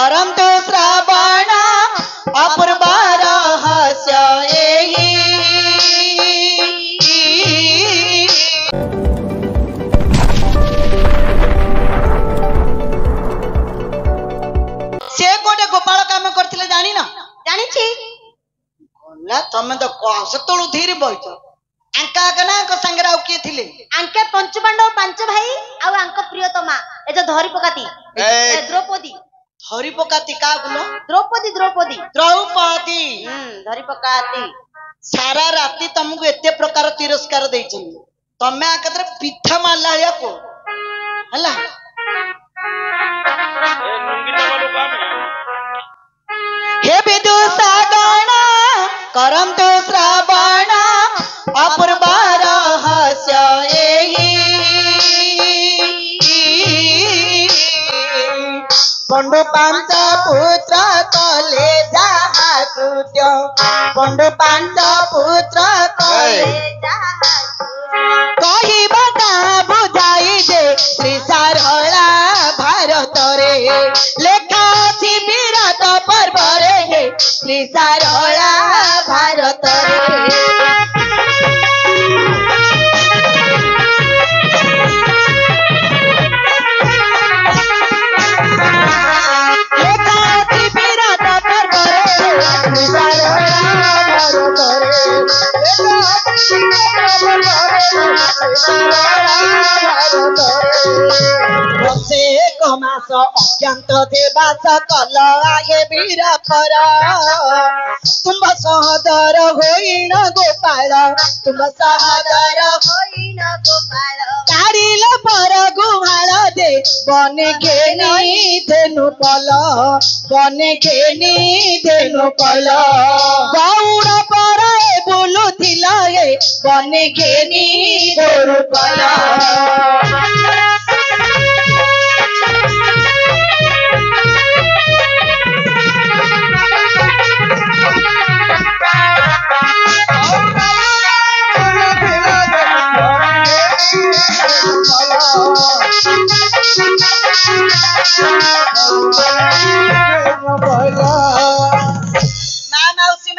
करंतु श्रावण अपूर्व रहस्य एहि से गोटे गोपाल काम करथिले जानी ना जानी छी बोला तमे तो कसतळु धीर बइछ अंका गना को संगराव किए थिले अंके पंचपांडव पांच भाई आ अंक प्रियतमा ए जो धरी पकाती द्रौपदी धरी पकाती का बोलो द्रौपदी द्रौपदी द्रौपदी धरी पकाती सारा राती तुमको एते प्रकार तिरस्कार देइछन तमे आकत्र पिठा मारला या को हला हे विदुषा गण करंतु श्रावण अपूर्व रहस्य एहि पंडु पांच पुत्र कले जाहा कृत्य पंडु पांच पुत्र कले कहिबा ता बुझाई दे श्री सारला भारत रे लेखा अछि विराट पर्व रे श्री सारला भारत रे मास अत्यंत देवास कल आगे वीर पर तुम सहदर होइण गोपाल तुम सहदर होइण गोपाल कारिल पर गुहाल दे बने घेनी धेनु पल बने घेनी धेनु पल गौड़ पर बोलुथिल ए बने घेनी गोरु पल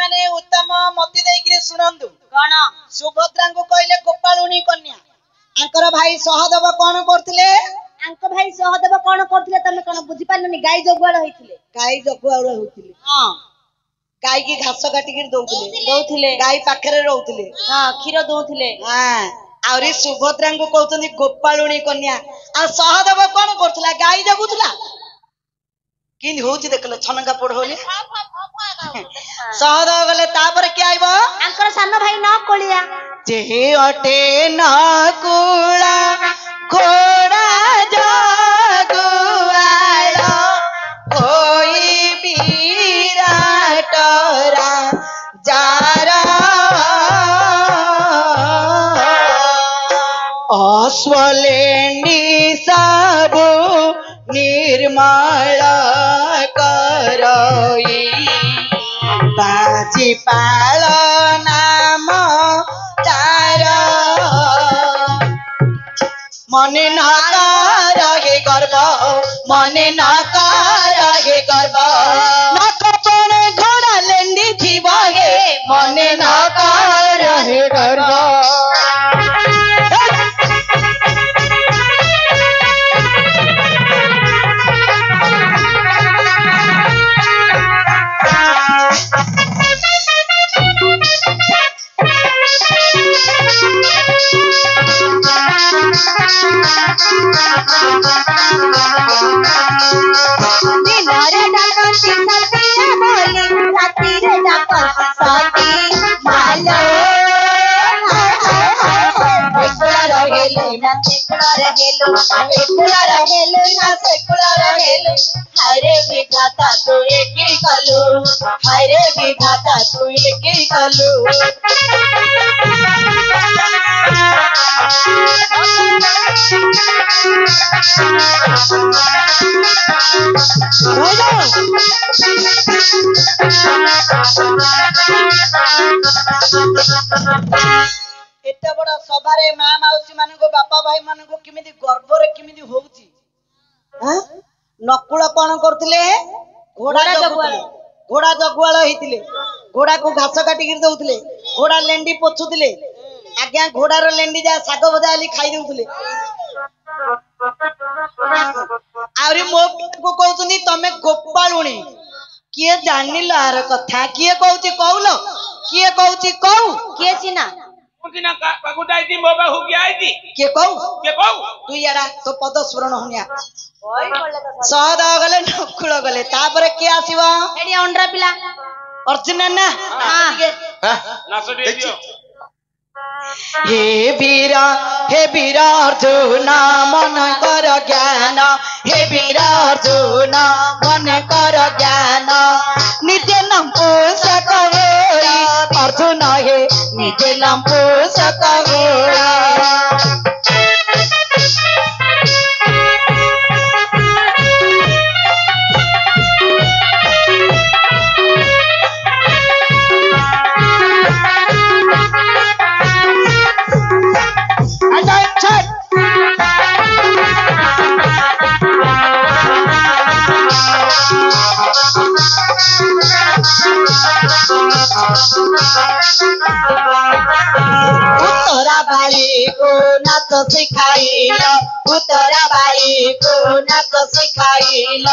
मैंने उत्तम मती देकी सुनंदु कौन सुभद्रा को कहले गोपालुनी कन्या आंकर भाई सहदेव कौन करथिले आंक भाई सहदेव कौन करथिले तमे कोन बुझी पारनी गाय जगुआड़ होइथिले हां गाय की घास काटी के दउथिले गाय पाखरे रहउथिले हां क्षीर दउथिले हां आउरी सुभद्रा को कहउतनी गोपालुनी कन्या आ सहदेव कौन करथिला गाय जगुथिला किन होची देखले छनका पड़ होले सहदेव गले तापर के आइबो आंकर सान भाई न कोलिया जे अटे न कुळा घोड़ा जगुआड़ कोई विराट जार अश्वलेंडी सबु निर्मल करई बाजी पाल नाम तार मने न रहे गर्व मने न रहे गर्व न कपड़े घोड़ा लेंडी थी हे मने न रहे गर्व हरे विधाता तू एक कलू हरे विधाता तू एक कलू एते बड़ा सभारे मां माउसी मानको बापा भाई मानको किमिति गर्व रे किमिति होउची हां नकुल कोन करथिले घोड़ा जगुआल होइतिले घोड़ा को घास काटिक दौले घोड़ा लेंडी पोछुले आज्ञा घोड़ार लेंडी जा शाग भजा हेली खाई दौले आउरी मो को कहउतनी तमे गोपालुणी किए जानिल आर कथा किए कहउची कहलो किए कहउची कहू किए सिना कुदिना काकुटाई दी मोबा हो गया आई दी के कहू तू यारा तो पद स्मरण हुनिया सहद गले नकुल गले तापर के आसीबा एडी अंडरा पिला अर्जुन ना हां नासो दे दियो हे वीर अर्जुन मन कर ज्ञान हे वीर अर्जुन मन कर ज्ञान निजे नाम पोषक होई अर्जुन हे निजे नाम पोषक होई उत्तरा बाई को नाच सिखाइल उत्तरा बाई को नाच सिखाइल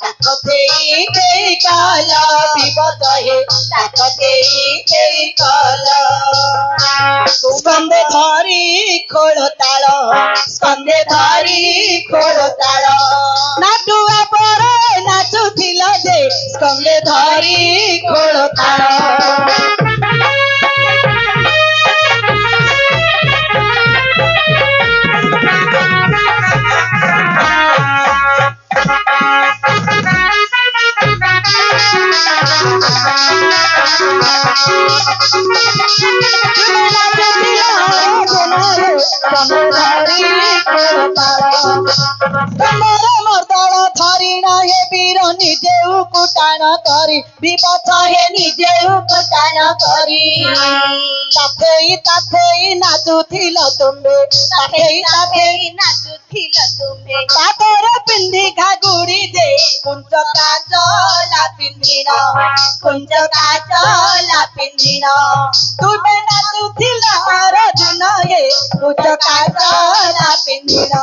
ताकते काल विपद हे ताकते काल स्कंदे धरी खोल ताल स्कंदे धरी खोल ताल नाटुआ पर नाचुथिल जे स्कंदे धरी खोल ताल निजे उकुटाण करी विपद हे निजे उकुटाण करी ताथेई नाचुथिल तुम्बे ताथेई नाचुथिल तुम्बे तातोर पिंडी घागुड़ी दे कुंज काजला पिंडिन तुमे नाचुथिल अर्जुन हे कुंज काजला पिंडिन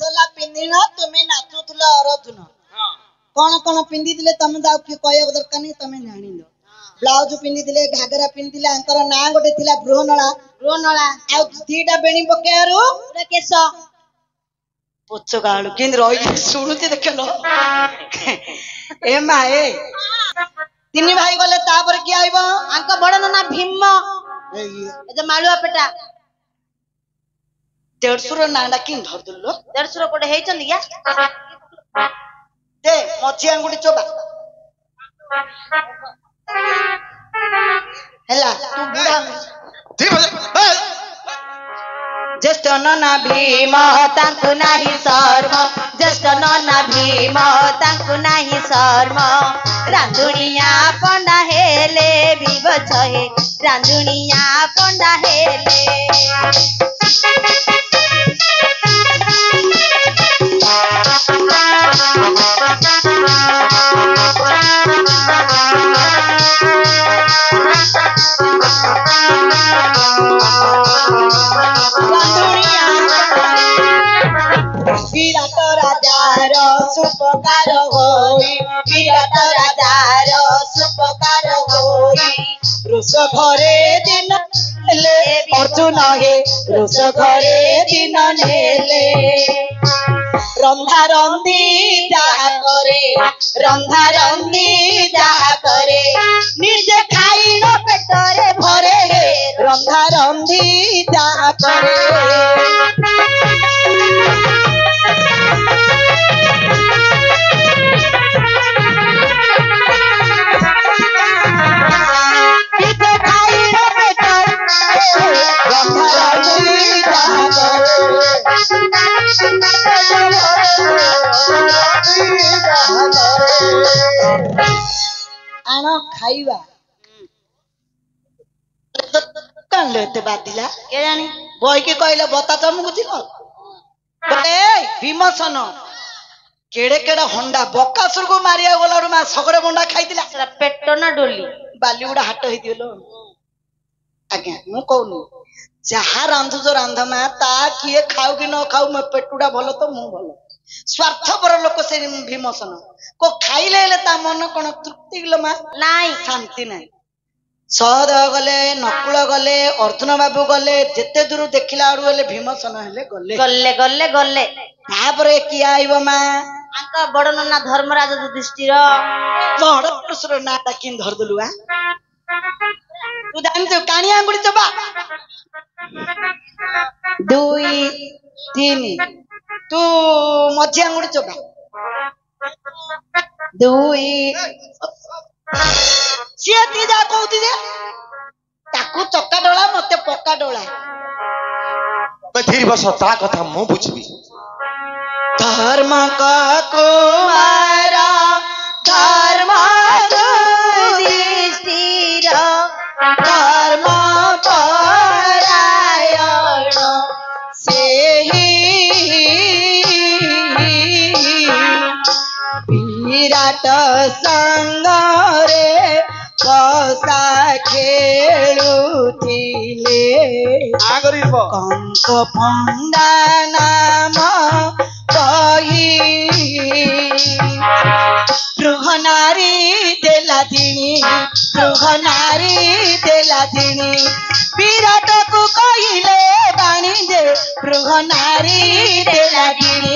तुम्हें नाचुथिल अर्जुन कौन कौन पिंधि तमे कहवा दरकार नहीं तमे जान ब्लाउज पिंधि घाघरा पिंधि ना गोटे थिला बृहनला आ दीटा बेणी पकेयारू केश पोच गालू कि रही शुणुती देखल ए माए तीन भाई गले तापर किए आइब आंक बड़ नना भीम ए मालुआ पेटा देढ़सुर नाडा कि धरदुल देढ़सुर कोटे हेचंदी क्या दे मझी आंगुठी चोबा हेला तू बुढ़ा ज्येष्ठ नना भीम तांकु नाही शर्म ज्येष्ठ नना भीम तांकु नाही शर्म रांधुनिया पंडा हेले विवच हे रांधुनिया पंडा हेले विराट राजार सुपकार होई विराट राजार सुपकार होई रुष घरे दिन ले अर्जुन हे रुष घरे दिन नेले रंधा रंधी जहा करे निजे खाइल पेटरे भरे रंधा रंधी जहा करे निजे खाइल आण खाइबा कौन लेते बातिला के जानी बही के कहले बता तुमको जी बोले भीमसन केड़े केड़े हंडा बकासुर को मारिया गलारू मा सगरे बंडा खाइतिला सेरा पेट ना डोली बालीगुड़ा हाट होइदिलो आज्ञा मु कहूनु जहा रांधु जो रांधमा ता किए खाऊ कि न खाऊ मैं पेटुड़ा भलो तो मु भलो स्वार्थपर लोक से भीमसन को खाइले ता मन कोन तृप्ति गलो मा नाई शांति नाही सहदेव गले नकुल गले अर्जुन बाबू गले जेते दूर देखिला आड़ू गले भीमसन हेले गले गल्ले गल्ले गल्ले तापरे किया आइबो मा आंका बड़ नन्ना धर्मराज युधिष्ठिर बड़ पुरुषर नाटा किन धर दलु आ तू जानते कानी आंगुड़ी चबा 2 3 तू मझी आंगुड़ी चबा 2 सिए ती जा कहती जे ताकू चक्का डोला मते पक्का डोला मैं धीरे बस ता कथा मु बुझबी धर्म का कुमारा धर्म युधिष्ठिर धर्म परायण से विराट संगरे बसा खेलुथिले कंक पंडा नाम कही गृहनारी देला दिनी विराट को कहिले बाणी दे गृहनारी देला दिनी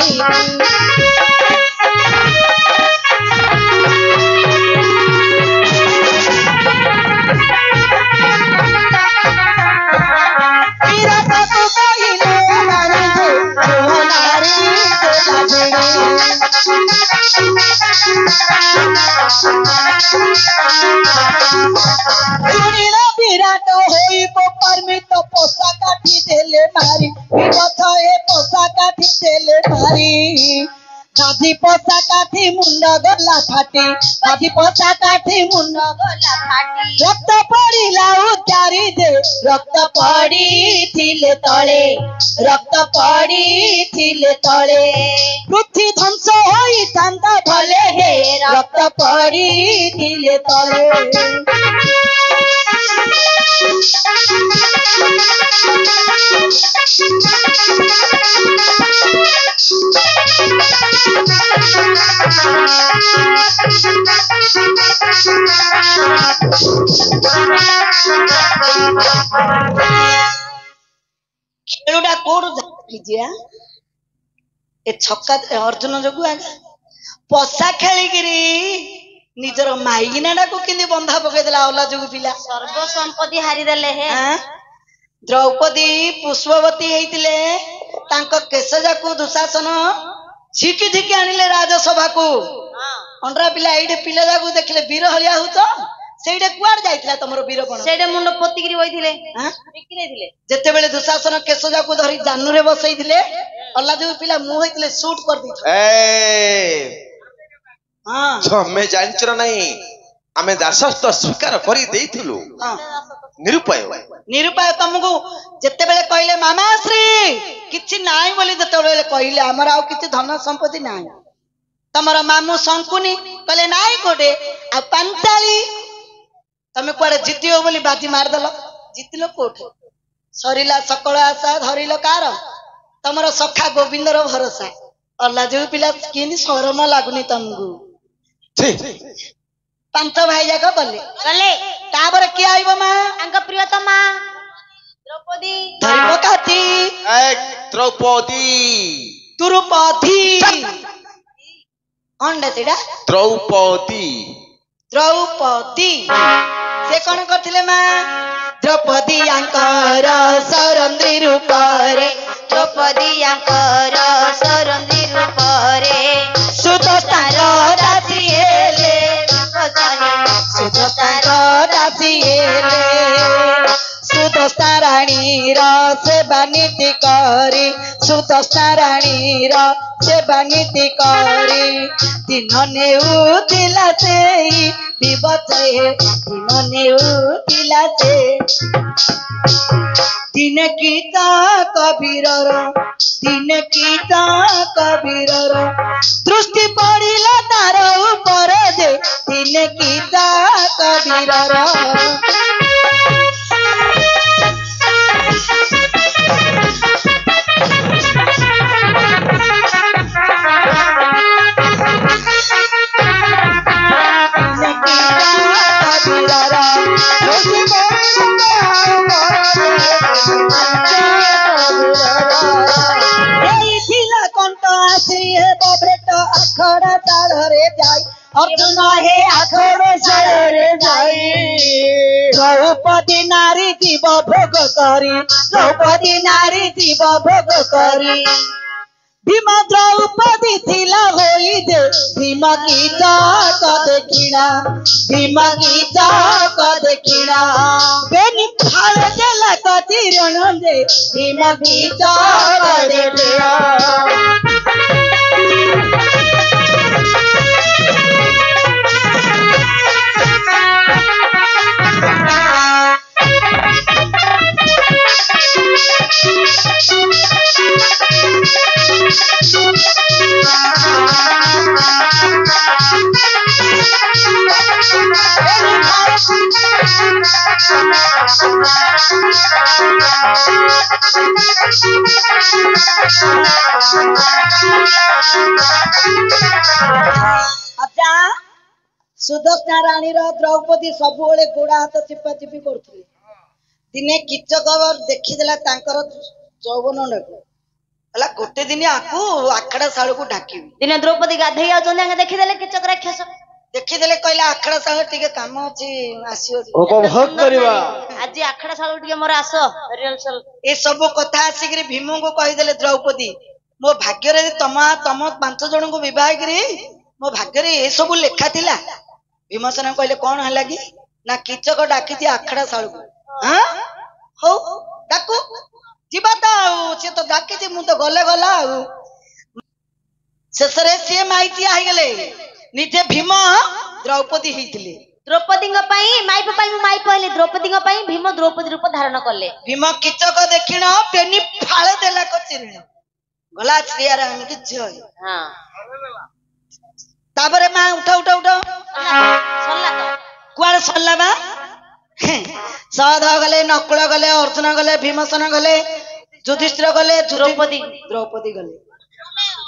विराट होई परमित पोसा काठी देले मारी विपथ ए पोसा काठी देले मारी दादी पोसा काठी मुंड गला फाटी दादी पोसा काठी मुंड गला फाटी रक्त पड़िला उतारी दे रक्त पड़ी थिले तळे पृथ्वी ध्वंस होई थांता भले हे रक्त पड़ी थिले तळे खेलुडा कोड़ लीजिए ए छक्का अर्जुन जोगु आगा पसा खेलिगिरी निजर माइगिनाडा को किंदी बंधा पकई देला औला जोगु पिला सर्व संपत्ति हारी देले हे द्रौपदी पुष्पवती हेतिले तांको केशजाकू दुशासन झिकी झिकी आनिले राजसभा को अंडरा पिला एडे पिला जाकू देखले वीर हलिया हुतो सेडे कुआर जाइतिला तमरो वीर कोन सेडे मुंड पोतिगिरी होइथिले बिकी देथिले जेते बेले दुशासन केशजाकू धरि जानुरे बसैथिले अल्ला जो पिला मु होइतिले शूट कर दी ए हां छमे जानचर नहीं आमे दासत्व स्वीकार करि देइथिलु निरुपाय तुमको जेते बेले कहले मामा श्री किछि नाइ बोली जेते बेले कहले हमर आउ किछि धन संपत्ति नाइ तमरा मामू संकुनी कहले नाइ कोडे आ पंताली तमे कोडे जितियो बोली बाजी मार दलो जितिलो कोठे सरीला सकळ आशा धरिलो कार तमरा सखा गोविंदर भरोसा अल्ला जो पिला किनी शरम लागुनी तुमको ठीक पांच भाई जाक गले तापर किए आइब मा अंक प्रियतमा द्रौपदी धर्मकाती द्रौपदी तुरुपदी कौन सेटा द्रौपदी से कौन करथिले मा द्रौपदी आंकर सरंद्री रूपरे द्रौपदी आंकर सरंद्री रूपरे सुतस्तार दासी हेले सुतस्तार दासी हेले सुत सुदर्शनाराणी सेवा नीति करी सुदर्शनाराणी सेवा नीति करी दिन नेउथिला से विवचय दिन नेउथिला से दिन गीता कबीर दृष्टि पड़िला तार ऊपर दे दिन गीता कबीर अखड़ा तारे जाई अर्जुन हे अखड़े सारे जाई द्रौपदी नारी जीव भोग करी द्रौपदी नारी जीव भोग करी भीम द्रौपदी थिला होई दे भीम गीता का देखिना बेनी फाल देला कति रण दे भीम गीता का देखिना सुदर्शना राणी द्रौपदी सब गोड़ा हाथ चिपा चिपी कर दिने किचक देखीदेला चौवन गोटे दिन आकु आखड़ा साल को डाकी दिने द्रौपदी गाधई आउछन देखीदेले किचक राक्षस देखीदेले कहले आखड़ा साल टिके काम अछि आसियो उपभोग करबा आज आखड़ा साल टिके मोर आसो रिहर्सल ए सब कथा आसी भीम को कहिदेले द्रौपदी मो भाग्य रे तम 5 जन को विवाह करी मो भाग्य रे ए सब लेखा थिला भीमसेन कहले कौन है कि ना किचक डाकी आखड़ा साल को हां हो डाकू जीवा सी तो डाकी मु तो गले गला शेष सी माइती आईगले निजे भीम द्रौपदी होइतिले द्रौपदी माइप माइप हेले द्रौपदी भीम द्रौपदी रूप धारण कले भीम किचक देखिण पेनी फाळ देला कचिरिण गला छियार हमके जय हां तापरे मां उठा उठा उठा सल्ला तो कुआर सल्ला बा सद गले नकुल गले अर्जुन गले भीमसेन गले युधिष्ठिर गले द्रौपदी गले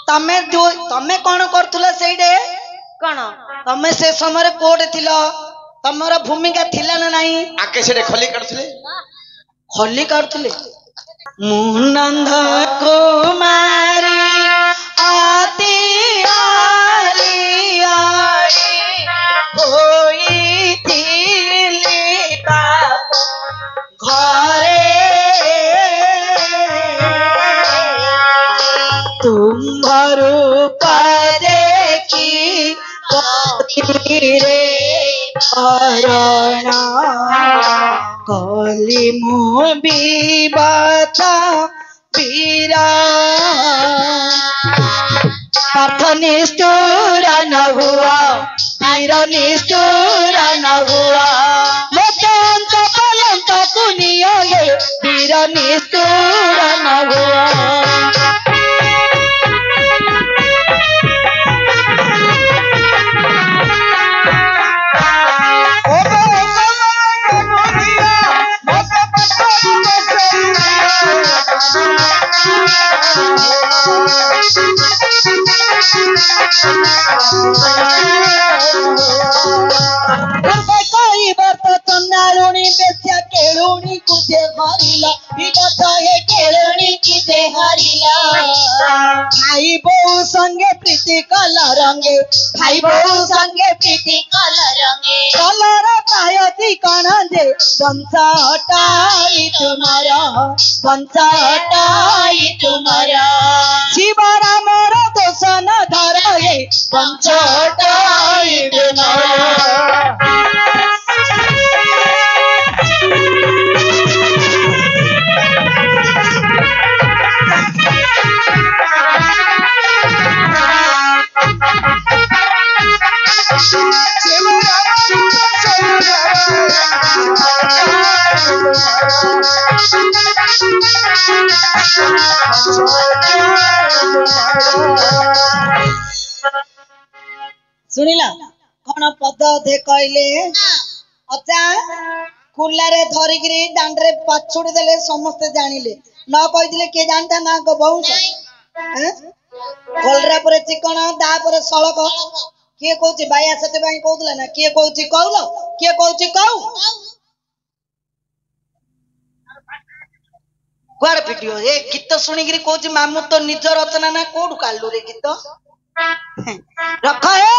तमे कौन करथुला सेइडे कौन तमे से समय कोड थिलो तमरा भूमिका थिला ना नाही आके सेडे खली काढुले मुनंद कुमारी आती आली आई होई थिली बाप घरे रूप देखी रे हरण कली मो विबता पीरा पार्थ निष्ठुर न हुआ वीर निष्ठुर न हुआ मोटंत पलंत कुनिया वीर निष्ठुर न हुआ कई बार चंदारुणी बेचा केलुणी कुदे हारिला विगत हे केलुणी कुदे हारिला भाई बहु संगे प्रीति कला रंगे भाई बहु संगे प्रीति कला रंगे कलर पायती कण दे वंश हटाई तुम्हारा शिव राम दोष न धरे वंश हटाई तुम्हारा ଶୁଣିଲ କଣ ପଦ ଅଧେ କହିଲେ ଅଚା କୁଲାରେ ଧରିକିରି ଦାଣ୍ଡରେ ପାଛୁଡି ଦେଲେ ସମସ୍ତେ ଜାଣିଲେ ନ କହିଥିଲେ କିଏ ଜାଣିତା ନା ବଉଁଶ କଲରା ପରେ ଚିକଣ ତାପରେ ସଳକ କିଏ କହୁଛି ବାୟା ସେଥିପାଇଁ କହୁଥିଲା ନା କିଏ କହୁଛି କହୁଲ କିଏ କହୁଛି କହୁ କୁଆଡେ ପିଟିବ ଏ ଗୀତ ଶୁଣିକିରି କହୁଛି ମାମୁଁ ତ ନିଜ ରଚନା ନା କୋଉଠୁ କାଢିଲୁ ରେ ଗୀତ ରଖ ହେ